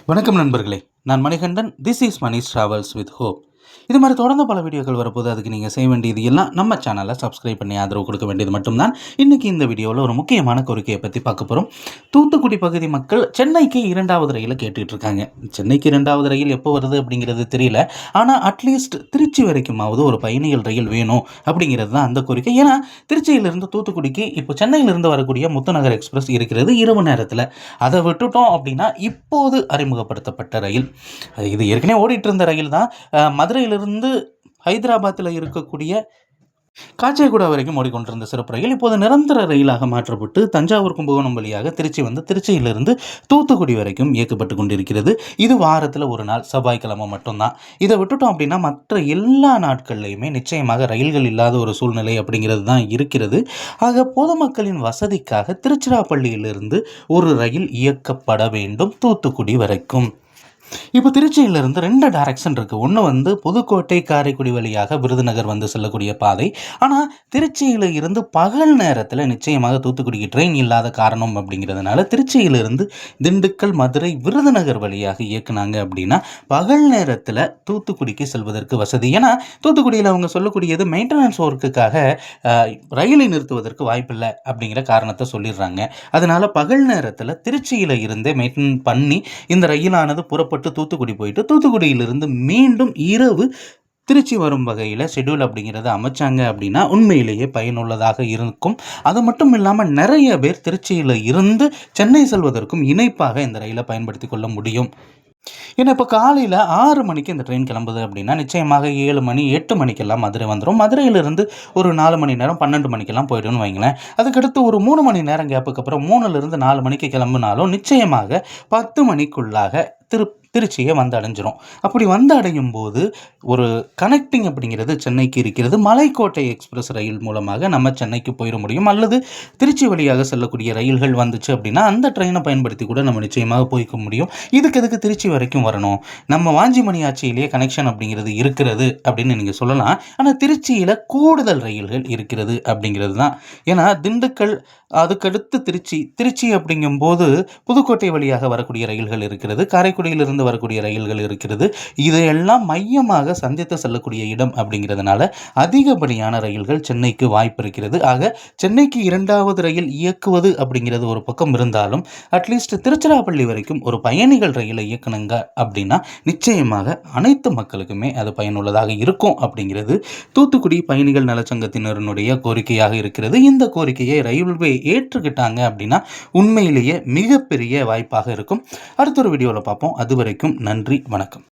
வணக்கம் நண்பர்களே, நான் Manikandan. This is Mani's travels with hope. இது மாதிரி தொடர்ந்து பல வீடியோக்கள் வரப்போது. அதுக்கு நீங்கள் செய்ய வேண்டியது எல்லாம் நம்ம சேனலை சப்ஸ்கிரைப் பண்ணி ஆதரவு கொடுக்க வேண்டியது மட்டும்தான். இன்றைக்கி இந்த வீடியோவில் ஒரு முக்கியமான கோரிக்கையை பற்றி பார்க்க போகிறோம். தூத்துக்குடி பகுதி மக்கள் சென்னைக்கு 2வது ரயிலை கேட்டுட்டு இருக்காங்க. சென்னைக்கு 2வது ரயில் எப்போ வருது அப்படிங்கிறது தெரியல. ஆனால் அட்லீஸ்ட் திருச்சி வரைக்குமாவது ஒரு பயணிகள் ரயில் வேணும் அப்படிங்கிறது தான் அந்த கோரிக்கை. ஏன்னா திருச்சியிலிருந்து தூத்துக்குடிக்கு இப்போ சென்னையிலிருந்து வரக்கூடிய முத்துநகர் எக்ஸ்பிரஸ் இருக்கிறது இரவு நேரத்தில். அதை விட்டுட்டோம் அப்படின்னா இப்போது அறிமுகப்படுத்தப்பட்ட ரயில், இது ஏற்கனவே ஓடிட்டு இருந்த ரயில் தான். மதுரையிலிருந்து ஹைதராபாத்தில் இருக்கக்கூடிய காச்சேகுடா வரைக்கும் ஓடிக்கொண்டிருந்த சிறப்பு ரயில் இப்போது நிரந்தர ரயிலாக மாற்றப்பட்டு தஞ்சாவூர் கும்பகோணம் வழியாக திருச்சி வந்து திருச்சியிலிருந்து தூத்துக்குடி வரைக்கும் இயக்கப்பட்டு கொண்டிருக்கிறது. இது வாரத்தில் ஒரு நாள், செவ்வாய்க்கிழமை மட்டும்தான். இதை விட்டுட்டோம் அப்படின்னா மற்ற எல்லா நாட்கள்லையுமே நிச்சயமாக ரயில்கள் இல்லாத ஒரு சூழ்நிலை அப்படிங்கிறது தான் இருக்கிறது. ஆக பொதுமக்களின் வசதிக்காக திருச்சிராப்பள்ளியிலிருந்து ஒரு ரயில் இயக்கப்பட வேண்டும் தூத்துக்குடி வரைக்கும். இப்போ திருச்சியிலிருந்து 2 டைரக்ஷன் இருக்குது. ஒன்று வந்து புதுக்கோட்டை காரைக்குடி வழியாக விருதுநகர் வந்து செல்லக்கூடிய பாதை. ஆனால் திருச்சியில் இருந்து பகல் நேரத்தில் நிச்சயமாக தூத்துக்குடிக்கு ட்ரெயின் இல்லாத காரணம் அப்படிங்கிறதுனால திருச்சியிலிருந்து திண்டுக்கல், மதுரை, விருதுநகர் வழியாக இயக்குனாங்க அப்படின்னா பகல் நேரத்தில் தூத்துக்குடிக்கு செல்வதற்கு வசதி. ஏன்னா தூத்துக்குடியில் அவங்க சொல்லக்கூடியது மெயின்டெனன்ஸ் ஒர்க்குக்காக ரயிலை நிறுத்துவதற்கு வாய்ப்பில்லை அப்படிங்கிற காரணத்தை சொல்லிடுறாங்க. அதனால் பகல் நேரத்தில் திருச்சியில் இருந்தே மெயின்டைன் பண்ணி இந்த ரயிலானது புறப்பட்டு தூத்துக்குடி போயிட்டு தூத்துக்குடியிலிருந்து மீண்டும் இரவு திருச்சி வரும் வகையில் ஷெட்யூல் அப்படிங்கிறத அமைச்சாங்க அப்படின்னா உண்மையிலேயே பயனுள்ளதாக இருக்கும். அது மட்டும் இல்லாமல் நிறைய பேர் திருச்சியில் இருந்து சென்னை செல்வதற்கும் இணைப்பாக இந்த ரயிலை பயன்படுத்தி கொள்ள முடியும். ஏன்னா இப்போ காலையில் 6 மணிக்கு இந்த ட்ரெயின் கிளம்புது அப்படின்னா நிச்சயமாக 7 மணி 8 மணிக்கெல்லாம் மதுரை வந்துடும். மதுரையிலிருந்து ஒரு 4 மணி நேரம் 12 மணிக்கெல்லாம் போய்டுன்னு வைங்களேன். அதுக்கடுத்து ஒரு 3 மணி நேரம் கேப்புக்கு அப்புறம் 3லிருந்து 4 மணிக்கு கிளம்புனாலும் நிச்சயமாக 10 மணிக்குள்ளாக திருச்சியை வந்து அடைஞ்சிரும். அப்படி வந்து அடையும் போது ஒரு கனெக்டிங் அப்படிங்கிறது சென்னைக்கு இருக்கிறது. மலைக்கோட்டை எக்ஸ்பிரஸ் ரயில் மூலமாக நம்ம சென்னைக்கு போயிட முடியும். அல்லது திருச்சி வழியாக செல்லக்கூடிய ரயில்கள் வந்துச்சு அப்படின்னா அந்த ட்ரெயினை பயன்படுத்தி கூட நம்ம நிச்சயமாக போய்க்க முடியும். எதுக்கு திருச்சி வரைக்கும் வரணும்? நம்ம வாஞ்சிமணி ஆட்சியிலேயே கனெக்ஷன் அப்படிங்கிறது இருக்கிறது அப்படின்னு நீங்கள் சொல்லலாம். ஆனால் திருச்சியில் கூடுதல் ரயில்கள் இருக்கிறது அப்படிங்கிறது தான். ஏன்னா திண்டுக்கல், அதுக்கடுத்து திருச்சி அப்படிங்கும்போது புதுக்கோட்டை வழியாக வரக்கூடிய ரயில்கள் இருக்கிறது. காரைக்குடியிலிருந்து வரக்கூடிய ரயில்கள் இருக்கிறது. இதையெல்லாம் மையமாக சந்தித்து செல்லக்கூடிய இடம் அப்படிங்கிறதுனால அதிகப்படியான ரயில்கள் சென்னைக்கு வாய்ப்பு இருக்கிறது. ஆக சென்னைக்கு 2வது ரயில் இயக்குவது அப்படிங்கிறது ஒரு பக்கம் இருந்தாலும் அட்லீஸ்ட் திருச்சிராப்பள்ளி வரைக்கும் ஒரு பயணிகள் ரயிலை இயக்குனுங்க அப்படின்னா நிச்சயமாக அனைத்து மக்களுக்குமே அது பயனுள்ளதாக இருக்கும் அப்படிங்கிறது தூத்துக்குடி பயணிகள் நலச்சங்கத்தினருடைய கோரிக்கையாக இருக்கிறது. இந்த கோரிக்கையை ரயில்வே ஏற்றுக்கிட்டாங்க அப்படின்னா உண்மையிலேயே மிகப்பெரிய வாய்ப்பாக இருக்கும். அடுத்த ஒரு வீடியோவில் பார்ப்போம். அதுவரை நன்றி, வணக்கம்.